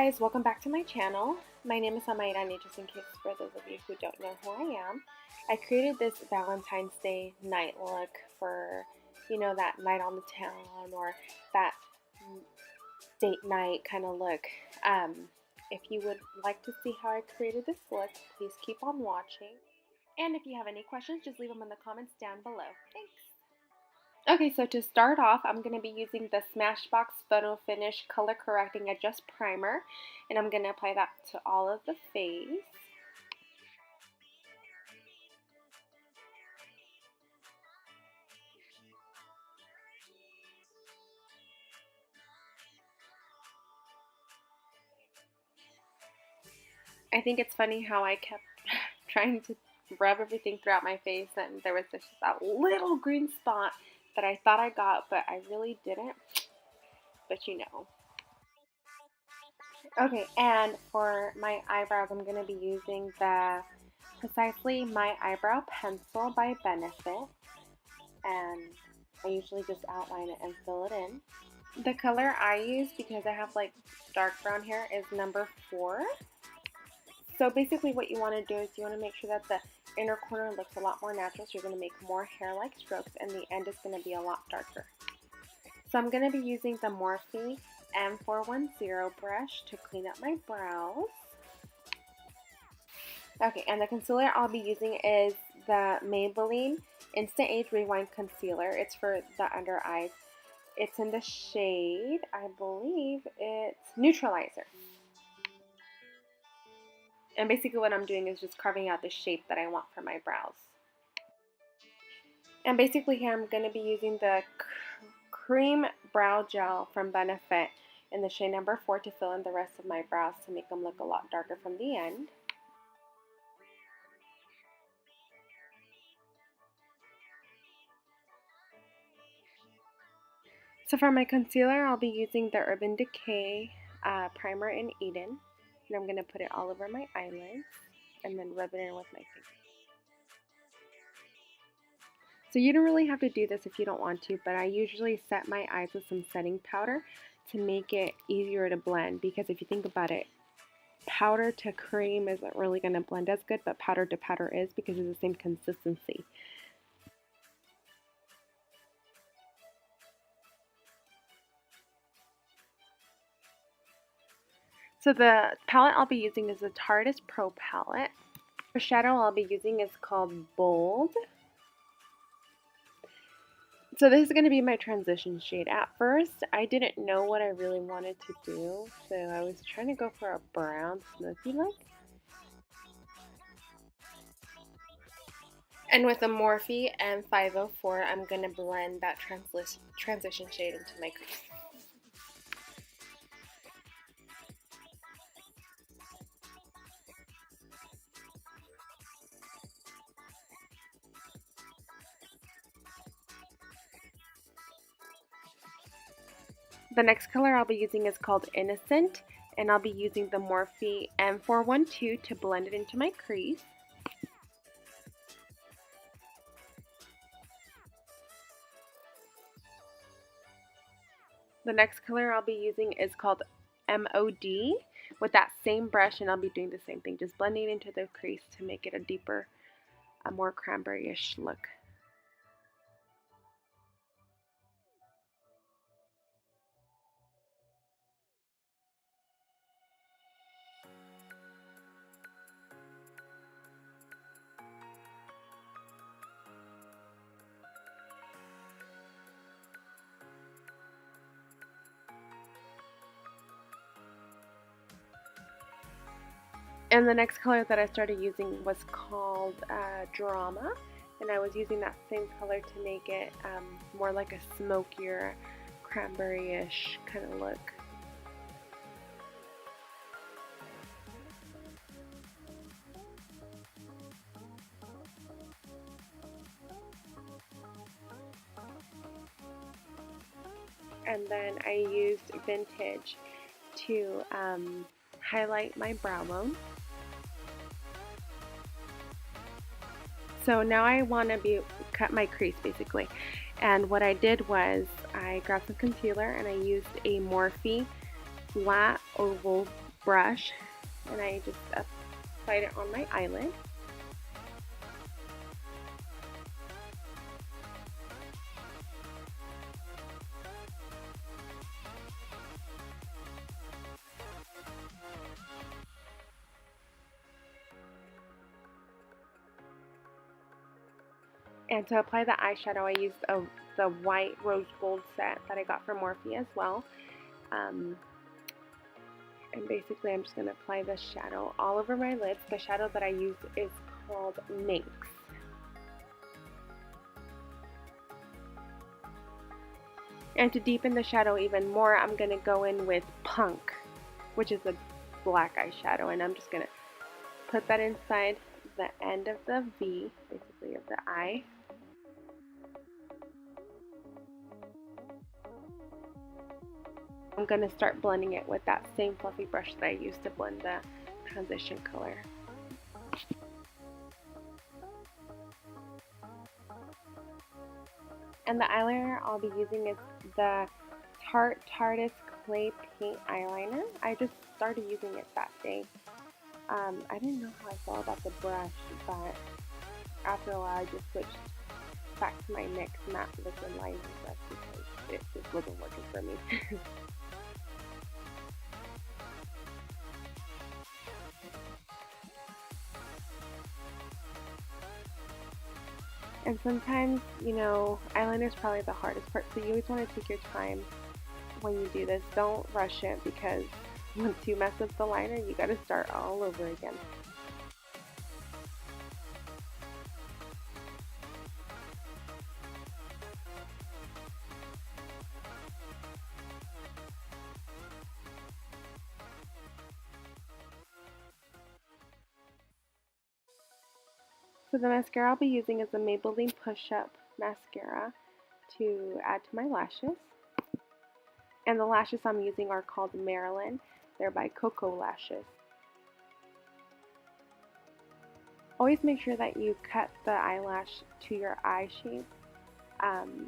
guys, welcome back to my channel. My name is Milani, just in case for those of you who don't know who I am. I created this Valentine's Day night look for, that night on the town or that date night kind of look. If you would like to see how I created this look, please keep on watching. And if you have any questions, just leave them in the comments down below. Thanks. Okay, so to start off, I'm going to be using the Smashbox Photo Finish Color Correcting Adjust Primer, and I'm going to apply that to all of the face. I think it's funny how I kept trying to rub everything throughout my face, and there was just that little green spot that I thought I got, but I really didn't. But Okay, and for my eyebrows, I'm going to be using the Precisely My Eyebrow Pencil by Benefit, and I usually just outline it and fill it in. The color I use, because I have like dark brown hair, is number 4. So basically what you want to do is you want to make sure that the inner corner looks a lot more natural, so you're going to make more hair-like strokes, and the end is going to be a lot darker. So I'm going to be using the Morphe M410 brush to clean up my brows. Okay, and the concealer I'll be using is the Maybelline Instant Age Rewind Concealer. It's for the under eyes. It's in the shade, I believe it's Neutralizer. And basically what I'm doing is just carving out the shape that I want for my brows. And basically here I'm going to be using the Cream Brow Gel from Benefit in the shade number 4 to fill in the rest of my brows to make them look a lot darker from the end. So for my concealer, I'll be using the Urban Decay Primer in Eden. And I'm going to put it all over my eyelids and then rub it in with my finger. So you don't really have to do this if you don't want to, but I usually set my eyes with some setting powder to make it easier to blend, because if you think about it, powder to cream isn't really going to blend as good, but powder to powder is, because it's the same consistency. So the palette I'll be using is the Tarteist Pro Pallete. The shadow I'll be using is called Bold. So this is going to be my transition shade. At first, I didn't know what I really wanted to do, so I was trying to go for a brown smoky look. And with the Morphe M504, I'm going to blend that transition shade into my crease. The next color I'll be using is called Innocent, and I'll be using the Morphe M412 to blend it into my crease. The next color I'll be using is called MOD with that same brush, and I'll be doing the same thing, just blending into the crease to make it a deeper, a more cranberry-ish look. And the next color that I started using was called Drama, and I was using that same color to make it more like a smokier, cranberry-ish kind of look. And then I used Vintage to highlight my brow bone. So now I want to cut my crease basically, and what I did was I grabbed some concealer and I used a Morphe flat oval brush and I just applied it on my eyelid. And to apply the eyeshadow, I used the white rose gold set that I got from Morphe as well. And basically I'm just going to apply the shadow all over my lids. The shadow that I used is called Minx. And to deepen the shadow even more, I'm going to go in with Punk, which is a black eyeshadow, and I'm just going to put that inside the end of the V, basically of the eye. I'm going to start blending it with that same fluffy brush that I used to blend the transition color. And the eyeliner I'll be using is the Tarteist Clay Paint Eyeliner. I just started using it that day. I didn't know how I felt about the brush, but after a while I just switched back to my NYX matte liquid liner brush because it just wasn't working for me. And sometimes, you know, eyeliner is probably the hardest part, so you always want to take your time when you do this. Don't rush it, because once you mess up the liner, you got to start all over again. So the mascara I'll be using is the Maybelline Push Up Mascara to add to my lashes. And the lashes I'm using are called Marilynn. They're by Koko lashes. Always make sure that you cut the eyelash to your eye shape,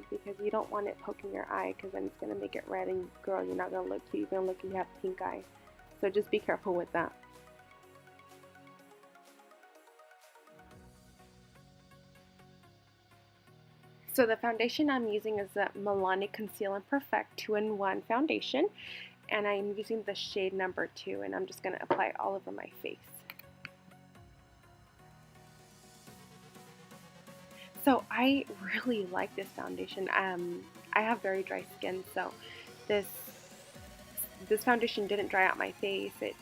because you don't want it poking your eye, because then it's going to make it red, and girl, you're not going to look cute. You're going to look like you have pink eye. So just be careful with that. So the foundation I'm using is the Milani Conceal and Perfect 2-in-1 foundation, and I'm using the shade number 2, and I'm just going to apply it all over my face. So I really like this foundation. I have very dry skin, so this foundation didn't dry out my face. It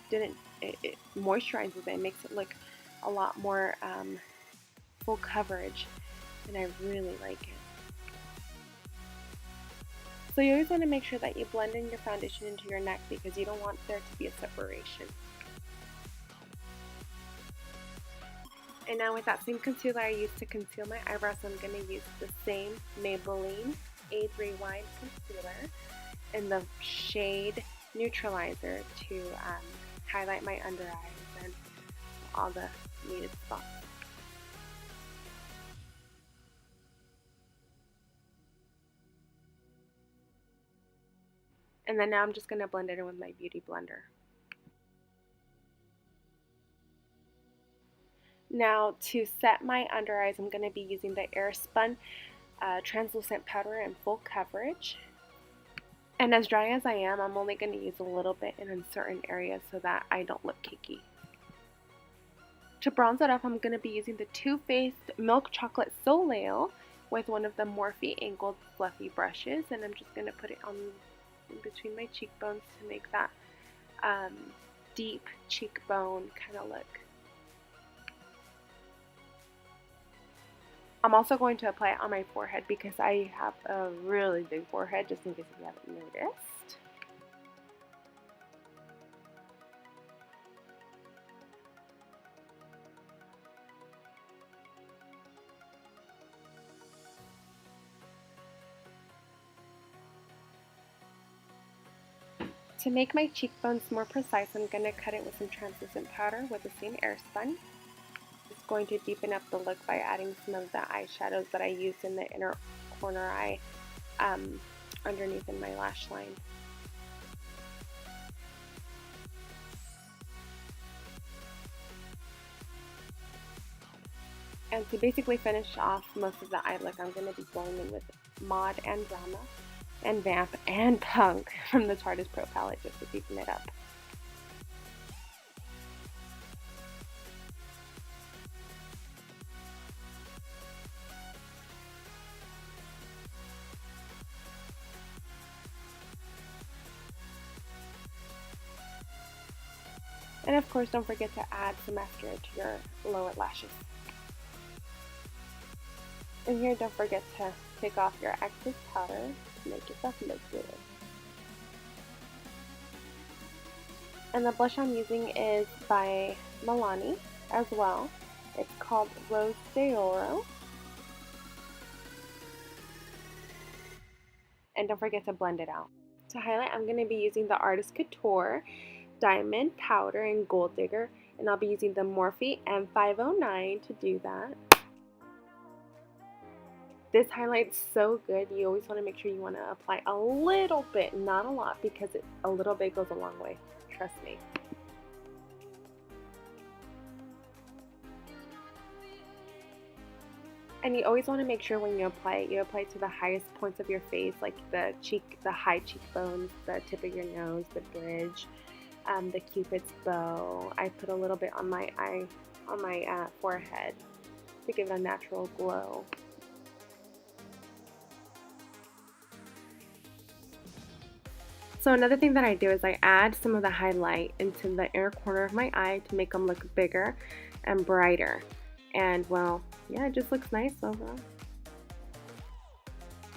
moisturizes it. It makes it look a lot more full coverage, and I really like it. So you always want to make sure that you blend in your foundation into your neck, because you don't want there to be a separation. And now with that same concealer I used to conceal my eyebrows, I'm going to use the same Maybelline A3 Wide Concealer in the shade Neutralizer to highlight my under eyes and all the needed spots. And then now I'm just going to blend it in with my Beauty Blender. Now to set my under eyes, I'm going to be using the Airspun translucent powder in full coverage. And as dry as I am, I'm only going to use a little bit in certain areas so that I don't look cakey. To bronze it up, I'm going to be using the Too Faced Milk Chocolate Soleil with one of the Morphe angled fluffy brushes, and I'm just going to put it on in between my cheekbones to make that deep cheekbone kind of look. I'm also going to apply it on my forehead because I have a really big forehead, just in case you haven't noticed. To make my cheekbones more precise, I'm going to cut it with some translucent powder with the same Airspun. It's going to deepen up the look by adding some of the eyeshadows that I used in the inner corner eye underneath in my lash line. And to basically finish off most of the eye look, I'm going to be going in with Mod and Drama and Vamp and Punk from the Tarteist Pro Palette just to deepen it up. And of course, don't forget to add some mascara to your lower lashes. And here, don't forget to take off your excess powder to make yourself look good. And the blush I'm using is by Milani as well. It's called Rose de Oro. And don't forget to blend it out. To highlight, I'm going to be using the Artist Couture Diamond Powder in Gold Digger, and I'll be using the Morphe M509 to do that. This highlight's so good. You always want to make sure you want to apply a little bit, not a lot, because a little bit goes a long way. Trust me. And you always want to make sure when you apply it to the highest points of your face, like the high cheekbones, the tip of your nose, the bridge, the Cupid's bow. I put a little bit on my forehead to give it a natural glow. So another thing that I do is I add some of the highlight into the inner corner of my eye to make them look bigger and brighter. And well, yeah, it just looks nice overall.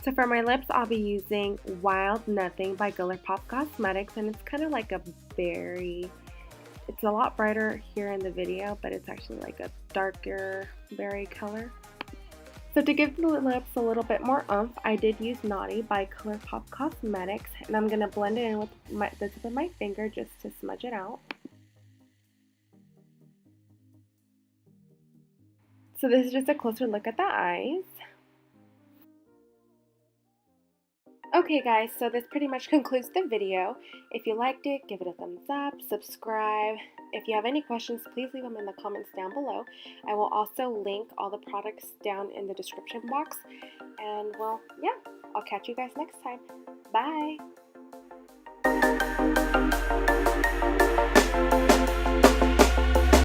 So for my lips, I'll be using Wild Nothing by ColourPop Cosmetics, and it's kind of like a berry. It's a lot brighter here in the video, but it's actually like a darker berry color. So to give the lips a little bit more oomph, I did use Naughty by ColourPop Cosmetics, and I'm going to blend it in with the tip of my finger just to smudge it out. So this is just a closer look at the eyes. Okay guys, so this pretty much concludes the video. If you liked it, give it a thumbs up, subscribe. If you have any questions, please leave them in the comments down below. I will also link all the products down in the description box. And well, yeah, I'll catch you guys next time. Bye!